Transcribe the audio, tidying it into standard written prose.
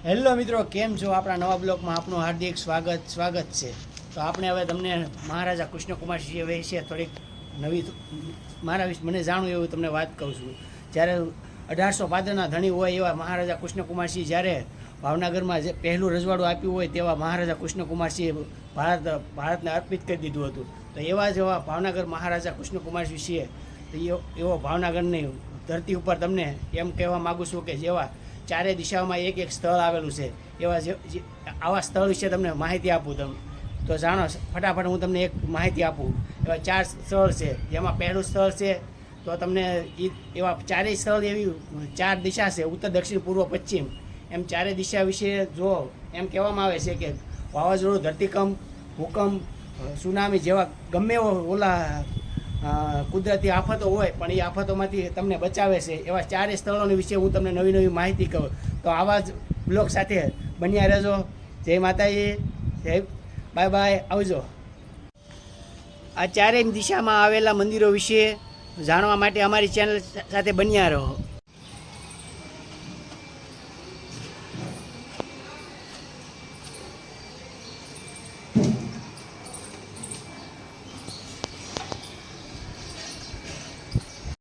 Hello મિત્રો, કેમ છો? આપણા નવા બ્લોગમાં આપનું હાર્દિક સ્વાગત છે. તો આપણે હવે તમને મહારાજા કૃષ્ણકુમારસિંહ વિશે થોડીક નવી મારા વિશે મને જાણવું એવું તમને વાત કહું છું. જ્યારે 1800 ભાદરના ધણી હોય એવા મહારાજા કૃષ્ણકુમારસિંહ જ્યારે ભાવનગરમાં જે પહેલું રજવાડું આપ્યું હોય તેવા મહારાજા કૃષ્ણકુમારસિંહ ભારતને અર્પિત કરી દીધું હતું. તો એવા જ એવા ભાવનગર મહારાજા કૃષ્ણકુમારસિંહ છીએ. તો એવો ભાવનગરની ધરતી ઉપર તમને એમ કહેવા માગું છું કે જેવા ચારે દિશાઓમાં એક એક સ્થળ આવેલું છે એવા આવા સ્થળ વિશે તમને માહિતી આપું. તો જાણો ફટાફટ હું તમને એક માહિતી આપું. એવા 4 સ્થળ છે, જેમાં પહેલું સ્થળ છે તો તમને એવા ચારેય સ્થળ એવી 4 દિશા છે, ઉત્તર, દક્ષિણ, પૂર્વ, પશ્ચિમ. એમ ચારેય દિશા વિશે જો એમ કહેવામાં આવે છે કે વાવાઝોડું, ધરતીકંપ, ભૂકંપ, સુનામી જેવા ગમે એવો કુદરતી આફતો હોય પણ એ આફતોમાંથી તમને બચાવે છે. એવા 4 સ્થળોની વિશે હું તમને નવી નવી માહિતી કહું. તો આવા જ બ્લોગ સાથે બન્યા રહેજો. જય માતાજી, જય બાય બાય, આવજો. આ ચારેય દિશામાં આવેલા મંદિરો વિશે જાણવા માટે અમારી ચેનલ સાથે બન્યા રહો.